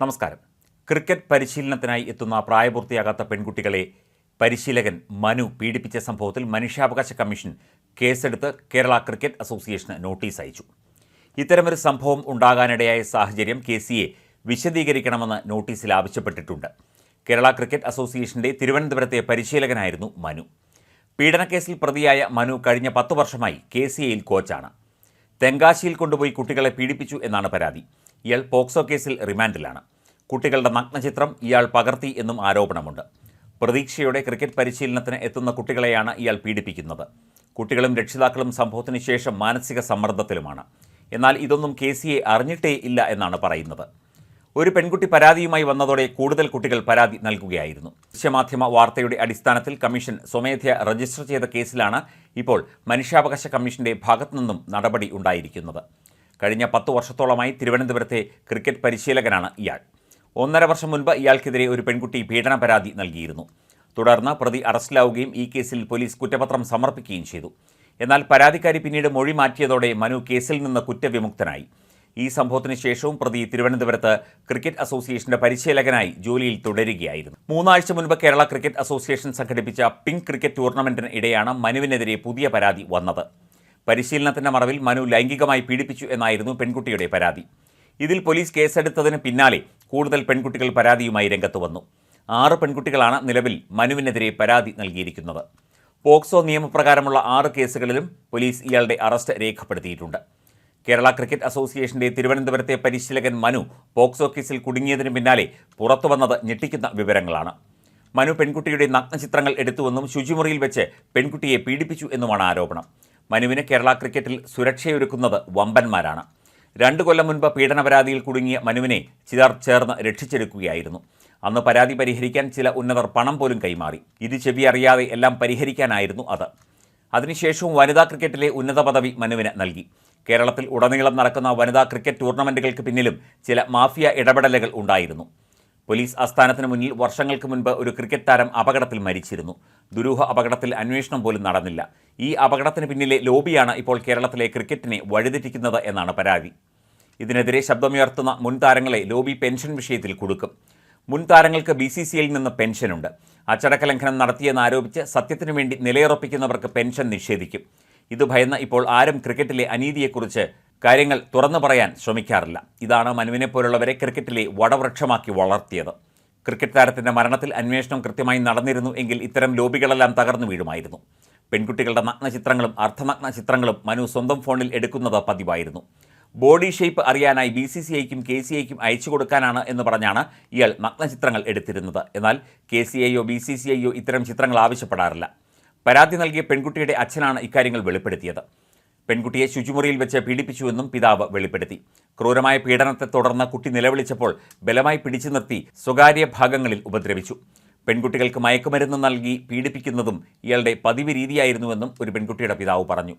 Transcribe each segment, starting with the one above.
നമസ്കാരം. ക്രിക്കറ്റ് പരിശീലനത്തിനായി എത്തുന്ന പ്രായപൂർത്തിയാകാത്ത പെൺകുട്ടികളെ പരിശീലകൻ മനു പീഡിപ്പിച്ച സംഭവത്തിൽ മനുഷ്യാവകാശ കമ്മീഷൻ കേസെടുത്ത് കേരള ക്രിക്കറ്റ് അസോസിയേഷന് നോട്ടീസ് അയച്ചു. ഇത്തരമൊരു സംഭവം ഉണ്ടാകാനിടയായ സാഹചര്യം KCA വിശദീകരിക്കണമെന്ന് നോട്ടീസിൽ ആവശ്യപ്പെട്ടിട്ടുണ്ട്. കേരള ക്രിക്കറ്റ് അസോസിയേഷന്റെ തിരുവനന്തപുരത്തെ പരിശീലകനായിരുന്നു മനു. പീഡനക്കേസിൽ പ്രതിയായ മനു കഴിഞ്ഞ 10 വർഷമായി KCAയിൽ കോച്ചാണ്. തെങ്കാശിയിൽ കൊണ്ടുപോയി കുട്ടികളെ പീഡിപ്പിച്ചു എന്നാണ് പരാതി. ഇയാൾ പോക്സോ കേസിൽ റിമാൻഡിലാണ്. കുട്ടികളുടെ നഗ്നചിത്രം ഇയാൾ പകർത്തി എന്നും ആരോപണമുണ്ട്. പ്രതീക്ഷയോടെ ക്രിക്കറ്റ് പരിശീലനത്തിന് എത്തുന്ന കുട്ടികളെയാണ് ഇയാൾ പീഡിപ്പിക്കുന്നത്. കുട്ടികളും രക്ഷിതാക്കളും സംഭവത്തിന് ശേഷം മാനസിക സമ്മർദ്ദത്തിലുമാണ്. എന്നാൽ ഇതൊന്നും KCA അറിഞ്ഞിട്ടേ ഇല്ല എന്നാണ് പറയുന്നത്. ഒരു പെൺകുട്ടി പരാതിയുമായി വന്നതോടെ കൂടുതൽ കുട്ടികൾ പരാതി നൽകുകയായിരുന്നു. ദൃശ്യമാധ്യമ വാർത്തയുടെ അടിസ്ഥാനത്തിൽ കമ്മീഷൻ സ്വമേധയാ രജിസ്റ്റർ ചെയ്ത കേസിലാണ് ഇപ്പോൾ മനുഷ്യാവകാശ കമ്മീഷന്റെ ഭാഗത്തുനിന്നും നടപടി ഉണ്ടായിരിക്കുന്നത്. കഴിഞ്ഞ 10 വർഷത്തോളമായി തിരുവനന്തപുരത്തെ ക്രിക്കറ്റ് പരിശീലകനാണ് ഇയാൾ. 1.5 വർഷം മുൻപ് ഇയാൾക്കെതിരെ ഒരു പെൺകുട്ടി പീഡന പരാതി നൽകിയിരുന്നു. തുടർന്ന് പ്രതി അറസ്റ്റിലാവുകയും ഈ കേസിൽ പോലീസ് കുറ്റപത്രം സമർപ്പിക്കുകയും ചെയ്തു. എന്നാൽ പരാതിക്കാരി പിന്നീട് മൊഴി മാറ്റിയതോടെ മനു കേസിൽ നിന്ന് കുറ്റവിമുക്തനായി. ഈ സംഭവത്തിന് ശേഷവും പ്രതി തിരുവനന്തപുരത്ത് ക്രിക്കറ്റ് അസോസിയേഷന്റെ പരിശീലകനായി ജോലിയിൽ തുടരുകയായിരുന്നു. 3 ആഴ്ച മുൻപ് കേരള ക്രിക്കറ്റ് അസോസിയേഷൻ സംഘടിപ്പിച്ച പിങ്ക് ക്രിക്കറ്റ് ടൂർണമെന്റിന് ഇടെയാണ് മനുവിനെതിരെ പുതിയ പരാതി വന്നത്. പരിശീലനത്തിന്റെ മറവിൽ മനു ലൈംഗികമായി പീഡിപ്പിച്ചു എന്നായിരുന്നു പെൺകുട്ടിയുടെ പരാതി. ഇതിൽ പോലീസ് കേസെടുത്തതിന് പിന്നാലെ കൂടുതൽ പെൺകുട്ടികൾ പരാതിയുമായി രംഗത്ത് വന്നു. 6 പെൺകുട്ടികളാണ് നിലവിൽ മനുവിനെതിരെ പരാതി നൽകിയിരിക്കുന്നത്. പോക്സോ നിയമപ്രകാരമുള്ള 6 കേസുകളിലും പോലീസ് ഇയാളുടെ അറസ്റ്റ് രേഖപ്പെടുത്തിയിട്ടുണ്ട്. കേരള ക്രിക്കറ്റ് അസോസിയേഷന്റെ തിരുവനന്തപുരത്തെ പരിശീലകൻ മനു പോക്സോ കേസിൽ കുടുങ്ങിയതിന് പിന്നാലെ പുറത്തുവന്നത് ഞെട്ടിക്കുന്ന വിവരങ്ങളാണ്. മനു പെൺകുട്ടിയുടെ നഗ്നചിത്രങ്ങൾ എടുത്തുവെന്നും ശുചിമുറിയിൽ വെച്ച് പെൺകുട്ടിയെ പീഡിപ്പിച്ചു എന്നുമാണ് ആരോപണം. മനുവിന് കേരള ക്രിക്കറ്റിൽ സുരക്ഷയൊരുക്കുന്നത് വമ്പന്മാരാണ്. 2 കൊല്ലം മുൻപ് പീഡന പരാതിയിൽ കുടുങ്ങിയ മനുവിനെ ചിലർ ചേർന്ന് രക്ഷിച്ചെടുക്കുകയായിരുന്നു. അന്ന് പരാതി പരിഹരിക്കാൻ ചില ഉന്നതർ പണം പോലും കൈമാറി. ഇത് ചെവി അറിയാതെ എല്ലാം പരിഹരിക്കാനായിരുന്നു അത്. അതിനുശേഷവും വനിതാ ക്രിക്കറ്റിലെ ഉന്നത പദവി മനുവിന് നൽകി. കേരളത്തിൽ ഉടനീളം നടക്കുന്ന വനിതാ ക്രിക്കറ്റ് ടൂർണമെന്റുകൾക്ക് പിന്നിലും ചില മാഫിയ ഇടപെടലുകൾ ഉണ്ടായിരുന്നു. പോലീസ് ആസ്ഥാനത്തിന് മുന്നിൽ വർഷങ്ങൾക്ക് മുൻപ് ഒരു ക്രിക്കറ്റ് താരം അപകടത്തിൽ മരിച്ചിരുന്നു. ദുരൂഹ അപകടത്തിൽ അന്വേഷണം പോലും നടന്നില്ല. ഈ അപകടത്തിന് പിന്നിലെ ലോബിയാണ് ഇപ്പോൾ കേരളത്തിലെ ക്രിക്കറ്റിനെ വഴിതെറ്റിക്കുന്നത് എന്നാണ് പരാതി. ഇതിനെതിരെ ശബ്ദമുയർത്തുന്ന മുൻ താരങ്ങളെ ലോബി പെൻഷൻ വിഷയത്തിൽ കുടുക്കും. മുൻ താരങ്ങൾക്ക് BCCIയിൽ നിന്ന് പെൻഷനുണ്ട്. അച്ചടക്ക ലംഘനം നടത്തിയെന്നാരോപിച്ച് സത്യത്തിനു വേണ്ടി നിലയുറപ്പിക്കുന്നവർക്ക് പെൻഷൻ നിഷേധിക്കും. ഇത് ഭയന്ന് ഇപ്പോൾ ആരും ക്രിക്കറ്റിലെ അനീതിയെക്കുറിച്ച് കാര്യങ്ങൾ തുറന്നു പറയാൻ ശ്രമിക്കാറില്ല. ഇതാണ് മനുവിനെ പോലുള്ളവരെ ക്രിക്കറ്റിലെ വടവൃക്ഷമാക്കി വളർത്തിയത്. ക്രിക്കറ്റ് താരത്തിൻ്റെ മരണത്തിൽ അന്വേഷണം കൃത്യമായി നടന്നിരുന്നു എങ്കിൽ ഇത്തരം ലോബികളെല്ലാം തകർന്നു വീഴുമായിരുന്നു. പെൺകുട്ടികളുടെ നഗ്നചിത്രങ്ങളും അർദ്ധനഗ്ന ചിത്രങ്ങളും മനു സ്വന്തം ഫോണിൽ എടുക്കുന്നത് പതിവായിരുന്നു. ബോഡി ഷേപ്പ് അറിയാനായി BCCIക്കും KCAയ്ക്കും അയച്ചു കൊടുക്കാനാണ് എന്ന് പറഞ്ഞാണ് ഇയാൾ നഗ്നചിത്രങ്ങൾ എടുത്തിരുന്നത്. എന്നാൽ KCAയോ BCCIയോ ഇത്തരം ചിത്രങ്ങൾ ആവശ്യപ്പെടാറില്ല. പരാതി നൽകിയ പെൺകുട്ടിയുടെ അച്ഛനാണ് ഇക്കാര്യങ്ങൾ വെളിപ്പെടുത്തിയത്. പെൺകുട്ടിയെ ശുചിമുറിയിൽ വെച്ച് പീഡിപ്പിച്ചുവെന്നും പിതാവ് വെളിപ്പെടുത്തി. ക്രൂരമായ പീഡനത്തെ തുടർന്ന് കുട്ടി നിലവിളിച്ചപ്പോൾ ബലമായി പിടിച്ചു നിർത്തി സ്വകാര്യ ഭാഗങ്ങളിൽ ഉപദ്രവിച്ചു. പെൺകുട്ടികൾക്ക് മയക്കുമരുന്ന് നൽകി പീഡിപ്പിക്കുന്നതും ഇയാളുടെ പതിവ് രീതിയായിരുന്നുവെന്നും ഒരു പെൺകുട്ടിയുടെ പിതാവ് പറഞ്ഞു.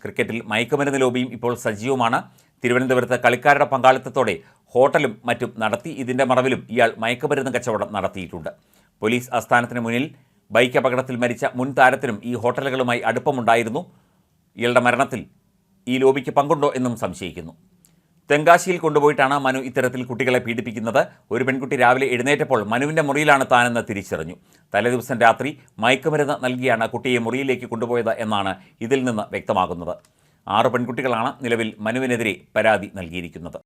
ക്രിക്കറ്റിൽ മയക്കുമരുന്ന് ലോബിയും ഇപ്പോൾ സജീവമാണ്. തിരുവനന്തപുരത്ത് കളിക്കാരുടെ പങ്കാളിത്തത്തോടെ ഹോട്ടലും മറ്റും നടത്തി. ഇതിൻ്റെ മറവിലും ഇയാൾ മയക്കുമരുന്ന് കച്ചവടം നടത്തിയിട്ടുണ്ട്. പോലീസ് ആസ്ഥാനത്തിന് മുന്നിൽ ബൈക്ക് അപകടത്തിൽ മരിച്ച മുൻ താരത്തിനും ഈ ഹോട്ടലുകളുമായി അടുപ്പമുണ്ടായിരുന്നു. ഇയാളുടെ മരണത്തിൽ ഈ ലോബിക്ക് പങ്കുണ്ടോ എന്നും സംശയിക്കുന്നു. തെങ്കാശിയിൽ കൊണ്ടുപോയിട്ടാണ് മനു ഇത്തരത്തിൽ കുട്ടികളെ പീഡിപ്പിക്കുന്നത്. ഒരു പെൺകുട്ടി രാവിലെ എഴുന്നേറ്റപ്പോൾ മനുവിൻ്റെ മുറിയിലാണ് താനെന്ന് തിരിച്ചറിഞ്ഞു. തലേദിവസം രാത്രി മയക്കുമരുന്ന് നൽകിയാണ് കുട്ടിയെ മുറിയിലേക്ക് കൊണ്ടുപോയത് എന്നാണ് ഇതിൽ നിന്ന് വ്യക്തമാകുന്നത്. 6 പെൺകുട്ടികളാണ് നിലവിൽ മനുവിനെതിരെ പരാതി നൽകിയിരിക്കുന്നത്.